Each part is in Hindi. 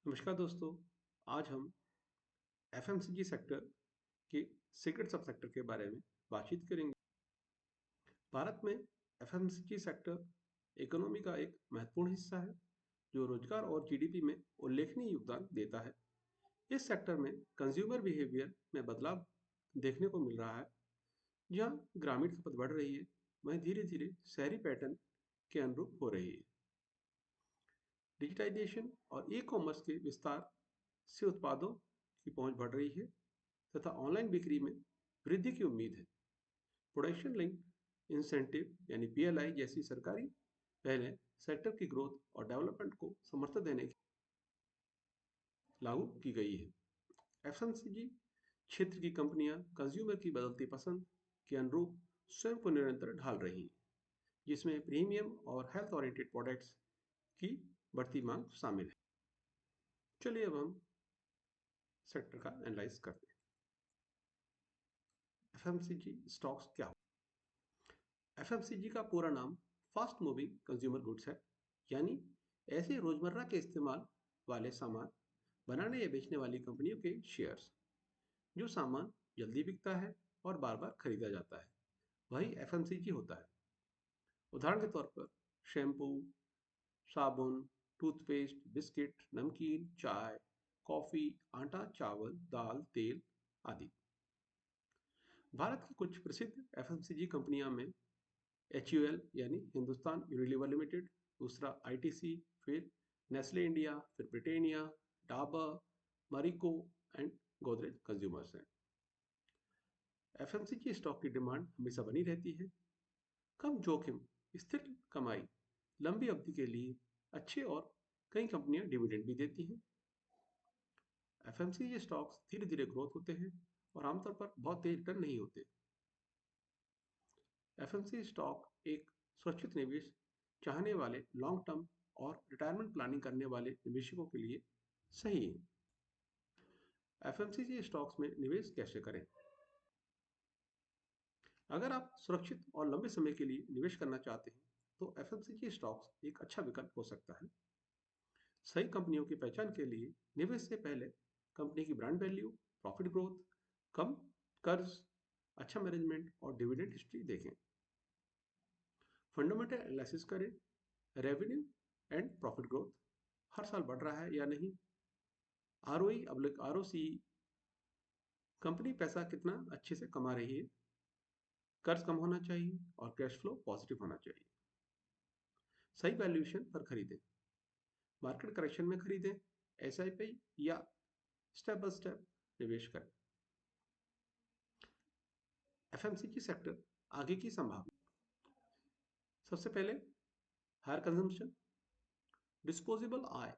नमस्कार दोस्तों। आज हम एफएमसीजी सेक्टर के सीक्रेट सब सेक्टर के बारे में बातचीत करेंगे। भारत में एफएमसीजी सेक्टर इकोनॉमी का एक महत्वपूर्ण हिस्सा है जो रोजगार और जीडीपी में उल्लेखनीय योगदान देता है। इस सेक्टर में कंज्यूमर बिहेवियर में बदलाव देखने को मिल रहा है। जहां ग्रामीण खपत बढ़ रही है, वहीं धीरे धीरे शहरी पैटर्न के अनुरूप हो रही है। डिजिटाइजेशन और ई कॉमर्स के विस्तार से उत्पादों की पहुंच बढ़ रही है तथा ऑनलाइन बिक्री में वृद्धि की उम्मीद है। प्रोडक्शन लिंक इंसेंटिव यानी पीएलआई जैसी सरकारी पहलें सेक्टर की ग्रोथ और डेवलपमेंट को समर्थन देने के लागू की गई है। एफएमसीजी क्षेत्र की कंपनियां कंज्यूमर की बदलती पसंद के अनुरूप स्वयं को निरंतर ढाल रही हैं, जिसमें प्रीमियम और हेल्थ ओरिएंटेड प्रोडक्ट्स की बढ़ती मांग शामिल है। चलिए अब हम सेक्टर का एनालाइज करते हैं। एफएमसीजी स्टॉक्स क्या हो? एफएमसीजी का पूरा नाम फास्ट मूविंग कंज्यूमर गुड्स है, यानी ऐसे रोजमर्रा के इस्तेमाल वाले सामान बनाने या बेचने वाली कंपनियों के शेयर्स। जो सामान जल्दी बिकता है और बार बार खरीदा जाता है, वही एफएमसीजी होता है। उदाहरण के तौर पर शैम्पू, साबुन, टूथपेस्ट, बिस्किट, नमकीन, चाय, कॉफी, आटा, चावल, दाल, तेल आदि। भारत की कुछ प्रसिद्ध एफएमसीजी कंपनियां में एचयूएल यानी हिंदुस्तान यूनिलीवर लिमिटेड, दूसरा आईटीसी, फिर नेस्ले इंडिया, फिर Britannia, Dabur, Marico and Godrej consumers हैं। एफएमसीजी स्टॉक की डिमांड हमेशा बनी रहती है। कम जोखिम, स्थिर कमाई, लंबी अवधि के लिए अच्छे और कई कंपनियां डिविडेंड भी देती हैं। एफएमसीजी स्टॉक्स धीरे धीरे ग्रोथ होते हैं और आमतौर पर बहुत तेज रिटर्न नहीं होते। एफएमसी स्टॉक एक सुरक्षित निवेश चाहने वाले लॉन्ग टर्म और रिटायरमेंट प्लानिंग करने वाले निवेशकों के लिए सही है। एफएमसीजी स्टॉक्स में निवेश कैसे करें? अगर आप सुरक्षित और लंबे समय के लिए निवेश करना चाहते हैं, तो एफएमसीजी स्टॉक्स एक अच्छा विकल्प हो सकता है। सही कंपनियों की पहचान के लिए निवेश से पहले कंपनी की ब्रांड वैल्यू, प्रॉफिट ग्रोथ, कम कर्ज, अच्छा मैनेजमेंट और डिविडेंड हिस्ट्री देखें। फंडामेंटल एनालिसिस करें। रेवेन्यू एंड प्रॉफिट ग्रोथ हर साल बढ़ रहा है या नहीं। आरओई आरओसी, कंपनी पैसा कितना अच्छे से कमा रही है। कर्ज कम होना चाहिए और कैश फ्लो पॉजिटिव होना चाहिए। सही वैल्यूएशन पर खरीदें। मार्केट करेक्शन में खरीदें, एसआईपी या स्टेप बाय स्टेप निवेश करें। एफएमसीजी सेक्टर आगे की संभावना। सबसे पहले हायर कंजम्पशन, डिस्पोजेबल आय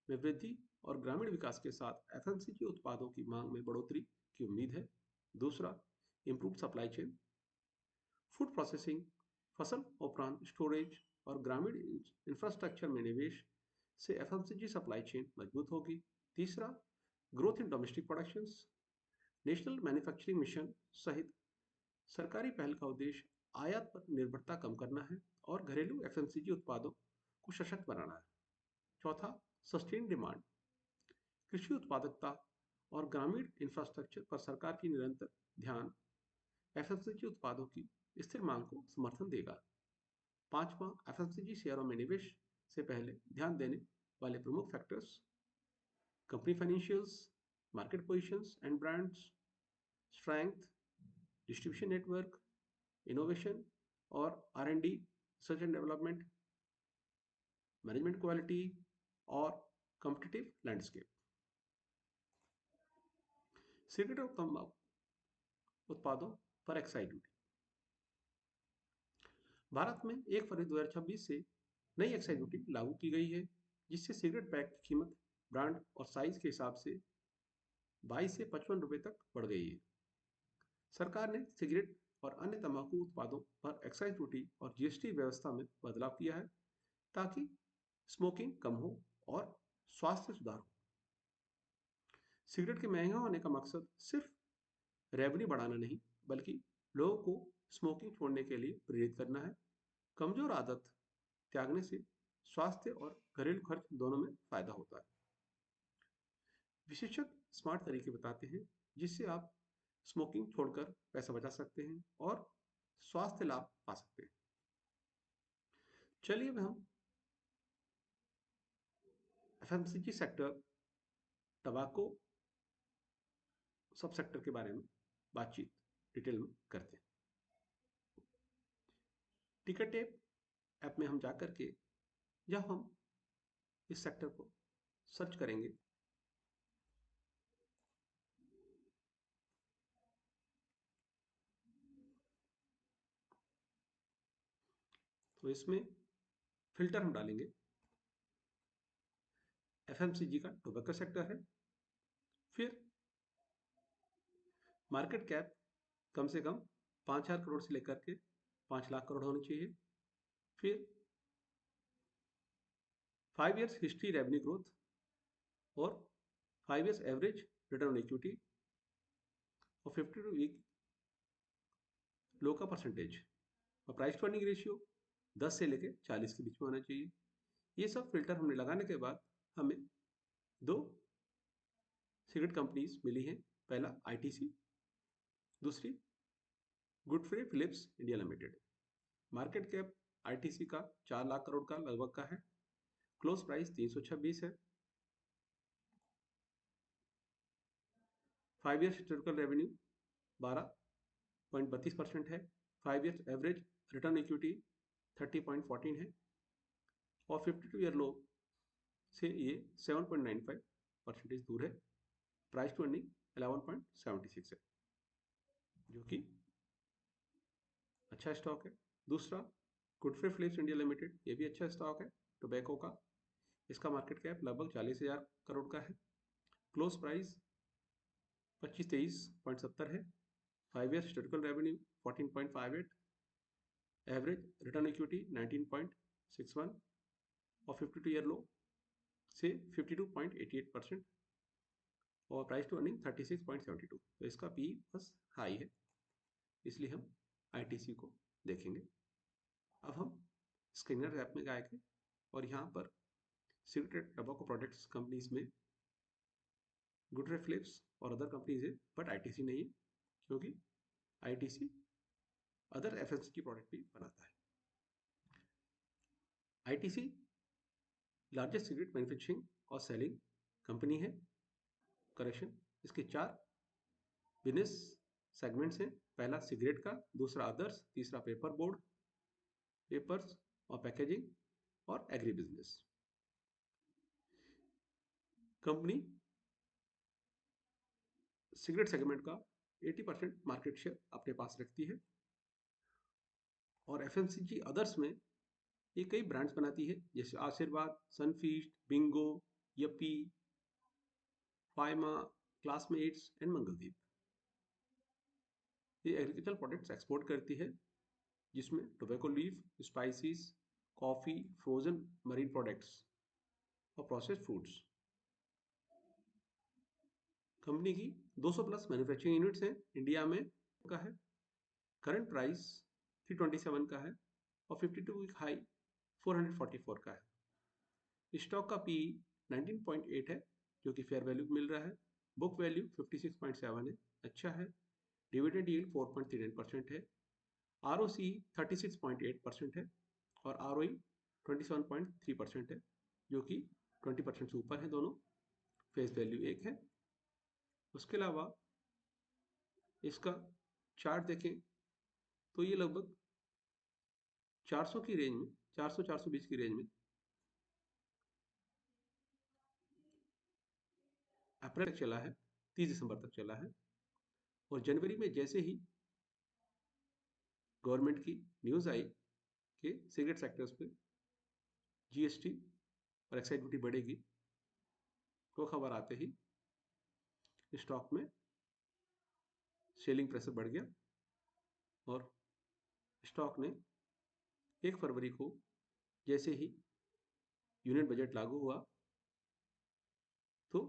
में वृद्धि और ग्रामीण विकास के साथ एफएमसीजी उत्पादों की मांग में बढ़ोतरी की उम्मीद है। दूसरा, improve supply chain, food processing, फसल उपरांत स्टोरेज और ग्रामीण इंफ्रास्ट्रक्चर में निवेश से एफएमसीजी सप्लाई चेन मजबूत होगी। तीसरा, growth in domestic productions, national manufacturing mission सहित सरकारी पहल का उद्देश्य आयात पर निर्भरता कम करना है और घरेलू एफएमसीजी उत्पादों को सशक्त बनाना है। चौथा, सस्टेन डिमांड, कृषि उत्पादकता और ग्रामीण इंफ्रास्ट्रक्चर पर सरकार की निरंतर ध्यान एफएमसीजी उत्पादों की स्थिर मांग को समर्थन देगा। पांचवा, एफएमसीजी शेयरों में निवेश से पहले ध्यान देने वाले प्रमुख factors: company financials, market positions and brands, strength, distribution network, innovation और R and D, research and development, management quality और कॉम्पिटिटिव लैंडस्केप। सिगरेट और तंबाकू उत्पादों पर एक्साइज ड्यूटी। भारत में 1 फरवरी 2026 से नई एक्साइज ड्यूटी लागू की गई है, जिससे सिगरेट पैक की कीमत ब्रांड और साइज के हिसाब से 22 से 55 रुपये तक बढ़ गई है। सरकार ने सिगरेट और अन्य तंबाकू उत्पादों पर एक्साइज ड्यूटी और जीएसटी व्यवस्था में बदलाव किया है ताकि स्मोकिंग कम हो और स्वास्थ्य सुधार हो। सिगरेट के महंगा होने का मकसद सिर्फ रेवेन्यू बढ़ाना नहीं, बल्कि लोगों को स्मोकिंग छोड़ने के लिए प्रेरित करना है। कमजोर आदत त्यागने से स्वास्थ्य और घरेलू खर्च दोनों में फायदा होता है। विशेषज्ञ स्मार्ट तरीके बताते हैं जिससे आप स्मोकिंग छोड़कर पैसा बचा सकते हैं और स्वास्थ्य लाभ पा सकते हैं। चलिए अब हम एफएमसीजी सेक्टर, टबाको सब सेक्टर के बारे में बातचीत डिटेल में करते हैं। टिकट ऐप में हम जाकर के जब हम इस सेक्टर को सर्च करेंगे तो इसमें फिल्टर हम डालेंगे। एफएमसीजी का टोबैको सेक्टर है। फिर मार्केट कैप कम से कम 5,000 करोड़ से लेकर के 5 लाख करोड़ होनी चाहिए। फिर 5 इयर्स हिस्ट्री रेवेन्यू ग्रोथ और 5 years average return on equity और 52 वीक लो का परसेंटेज और प्राइस टू अर्निंग रेशियो 10 से लेकर 40 के बीच में होना चाहिए। ये सब फिल्टर हमने लगाने के बाद हमें दो सिगरेट कंपनीज मिली हैं। पहला आईटीसी, दूसरी Godfrey Phillips India limited. Market cap ITC का 4 लाख करोड़ का लगभग का है। क्लोज प्राइस 326 है। 5 ईयर्स हिस्टोरिकल रेवेन्यू 12.32% है। 5 ईयर्स एवरेज रिटर्न इक्विटी 30.14 है और 52 ईयर लो से ये 7.95% दूर है। प्राइस टू अर्निंग 11.76 है, जो कि अच्छा स्टॉक है। दूसरा गुडफ्रे फिलिप्स इंडिया लिमिटेड, ये भी अच्छा स्टॉक है टोबैको का। इसका मार्केट कैप लगभग 40,000 करोड़ का है। क्लोज प्राइस 25-23.70 है। 5 year historical revenue 14.58, average return equity 19.61 और 52 ईयर लो से 52.88% और प्राइस टू अर्निंग 36.72। तो इसका पी बस हाई है, इसलिए हम आईटीसी को देखेंगे। अब हम स्कैनर ऐप में गए और यहाँ पर सिगरेट टबैको प्रोडक्ट्स कंपनीज में गुडफ्रे फिलिप्स और अदर कंपनीज है, बट आईटीसी नहीं है, क्योंकि आईटीसी अदर एफएमसीजी प्रोडक्ट भी बनाता है। आईटीसी लार्जेस्ट सिगरेट मैन्युफैक्चरिंग और सेलिंग कंपनी है। करेक्शन, इसके 4 बिजनेस सेगमेंट्स हैं। पहला सिगरेट का, दूसरा अदर्स, तीसरा पेपर बोर्ड, पेपर्स और पैकेजिंग और agri business. Company cigarette segment का 80% मार्केट शेयर अपने पास रखती है और एफएमसीजी अदर्स में ये कई ब्रांड्स बनाती है, जैसे Aashirvaad, Sunfeast, Bingo, Yippee, Fiama, Classmates and Mangaldeep. ये एग्रीकल्चर प्रोडक्ट्स एक्सपोर्ट करती है, जिसमें tobacco leaf, spices, coffee, frozen marine products और प्रोसेस्ड फूड्स। कंपनी की 200 प्लस मैन्युफैक्चरिंग यूनिट्स हैं इंडिया में का है। करंट प्राइस 327 का है और 52 वीक हाई 444 का है। स्टॉक का पी 19.8 है, जो कि फेयर वैल्यू मिल रहा है। बुक वैल्यू 56.7 है, अच्छा है। डिविडेंड यील्ड 4.39% है। आरओसी 36.8% है और आरओई 27.3% है, जो कि 20% से ऊपर है दोनों। फेस वैल्यू 1 है। उसके अलावा इसका चार्ट देखें तो ये लगभग 400 की रेंज में, 400-420 की रेंज में अप्रैल तक चला है, 30 दिसंबर तक चला है। और जनवरी में जैसे ही गवर्नमेंट की न्यूज़ आई कि सिगरेट सेक्टर्स पे जीएसटी और एक्साइज ड्यूटी बढ़ेगी, तो खबर आते ही स्टॉक में सेलिंग प्रेशर बढ़ गया और स्टॉक ने 1 फरवरी को जैसे ही यूनियन बजट लागू हुआ तो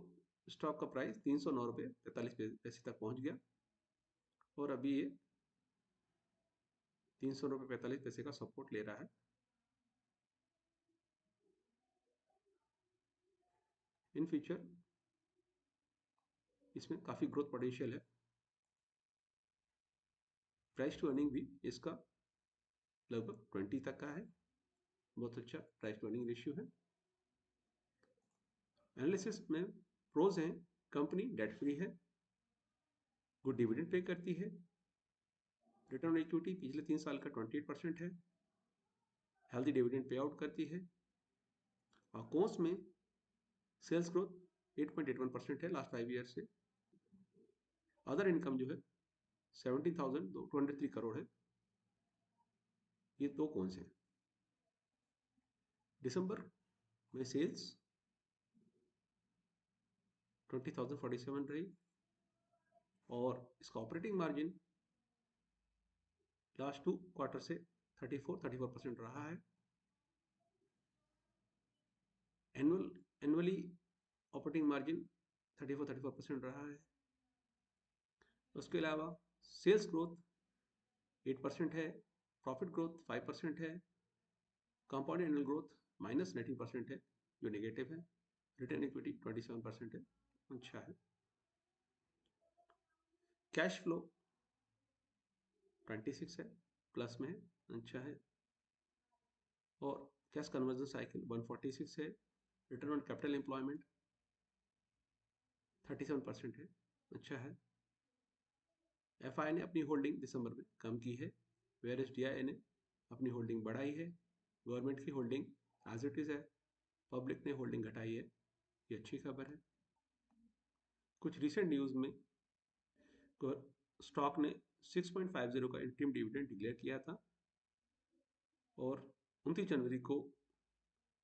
स्टॉक का प्राइस 309 रुपये 45 पैसे तक पहुंच गया और अभी ये 300 रुपये 45 पैसे का सपोर्ट ले रहा है। इन फ्यूचर इसमें काफ़ी ग्रोथ पोटेंशियल है। प्राइस टू अर्निंग भी इसका लगभग 20 तक का है, बहुत अच्छा प्राइस टू अर्निंग रेशियो है। एनालिसिस में प्रोज हैं, कंपनी डेट फ्री है, गुड डिविडेंड पे करती है, रिटर्न ऑन इक्विटी पिछले 3 साल का 28% है, हेल्दी डिविडेंड पे आउट करती है। और कॉस्ट में सेल्स ग्रोथ 8.81% है लास्ट 5 ईयर से। अदर इनकम जो है 17,203 करोड़ है। ये दो कौन से हैं? दिसंबर में सेल्स 20,047 रही और इसका ऑपरेटिंग मार्जिन लास्ट 2 क्वार्टर से 34% रहा है। एनुअली ऑपरेटिंग मार्जिन 34% रहा है। उसके अलावा सेल्स ग्रोथ 8% है, प्रॉफिट ग्रोथ 5% है, कंपाउंड एनुअल ग्रोथ -19% है जो नेगेटिव है, रिटर्न इक्विटी 27% है, अच्छा है। कैश फ्लो 26 है, प्लस में है, अच्छा है। और कैश कन्वर्जन साइकिल 146 है, रिटर्न ऑन कैपिटल एम्प्लॉयमेंट 37% है, अच्छा है। एफआई ने अपनी होल्डिंग दिसंबर में कम की है, वेयर एस डीआई ने अपनी होल्डिंग बढ़ाई है। गवर्नमेंट की होल्डिंग एज इट इज है, पब्लिक ने होल्डिंग घटाई है, ये अच्छी खबर है। कुछ रिसेंट न्यूज़ में स्टॉक ने 6.50 का इंटीरिम डिविडेंड डिक्लेयर किया था और 29 जनवरी को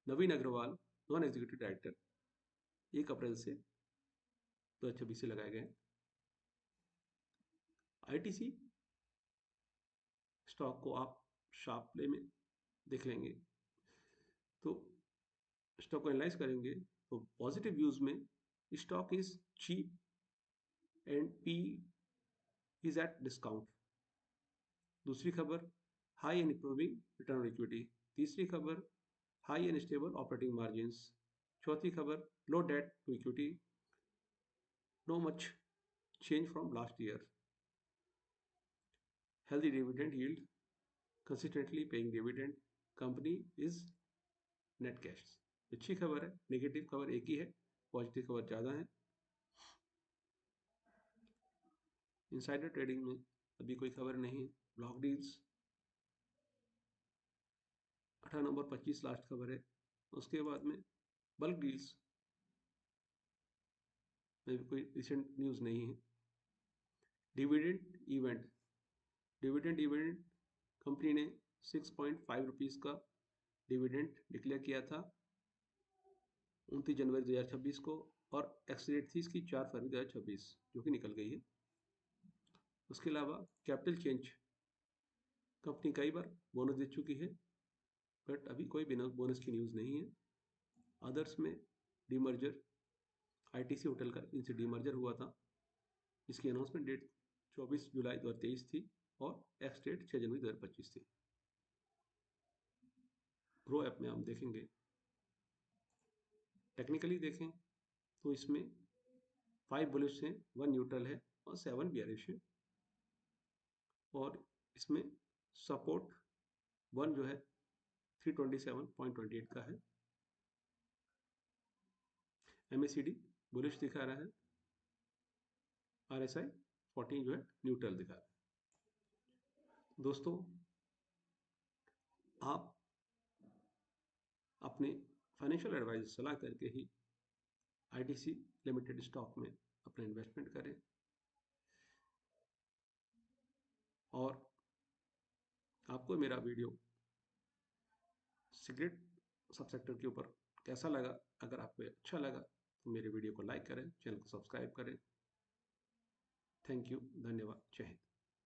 नवीन अग्रवाल नॉन एग्जीक्यूटिव डायरेक्टर 1 अप्रैल से 2026 से लगाए गए। आईटीसी स्टॉक को आप शार्प प्ले में देख लेंगे तो स्टॉक को एनालाइज करेंगे तो पॉजिटिव व्यूज में stock is cheap and P is at discount. दूसरी खबर, high and improving return on equity. तीसरी खबर, high and stable operating margins. चौथी खबर, low debt to equity, no much change from last year, healthy dividend yield, consistently paying dividend, company is net cash। अच्छी खबर है, नेगेटिव खबर एक ही है, पॉजिटिव खबर ज़्यादा है। इनसाइडर ट्रेडिंग में अभी कोई खबर नहीं है। ब्लॉक डील्स 18 नवंबर 25 लास्ट खबर है। उसके बाद में बल्क डील्स में भी कोई रिसेंट न्यूज़ नहीं है। डिविडेंड इवेंट कंपनी ने 6.5 रुपीज़ का डिविडेंड डिक्लेयर किया था 29 जनवरी 2026 को और एक्सपायरी थी इसकी 4 फरवरी 2026 जो कि निकल गई है। उसके अलावा कैपिटल चेंज कंपनी कई बार बोनस दे चुकी है बट अभी कोई बोनस की न्यूज़ नहीं है। अदर्स में डीमर्जर, आईटीसी होटल का इनसे डीमर्जर हुआ था, इसकी अनाउंसमेंट डेट 24 जुलाई 2023 थी और एक्स डेट 6 जनवरी 2025 थी। ग्रो ऐप में हम देखेंगे, टेक्निकली देखें तो इसमें 5 बुलिश हैं, 1 न्यूट्रल है और 7 बियरिश है। और इसमें सपोर्ट 1 जो है 327.28 का है। MACD बुलिश दिखा रहा है, RSI 14 जो है न्यूट्रल दिखा रहा है। दोस्तों, आप अपने फाइनेंशियल एडवाइजर सलाह करके ही आईटीसी लिमिटेड स्टॉक में अपना इन्वेस्टमेंट करें। और आपको मेरा वीडियो सिगरेट सब सेक्टर के ऊपर कैसा लगा? अगर आपको अच्छा लगा तो मेरे वीडियो को लाइक करें, चैनल को सब्सक्राइब करें। थैंक यू, धन्यवाद, जय हिंद।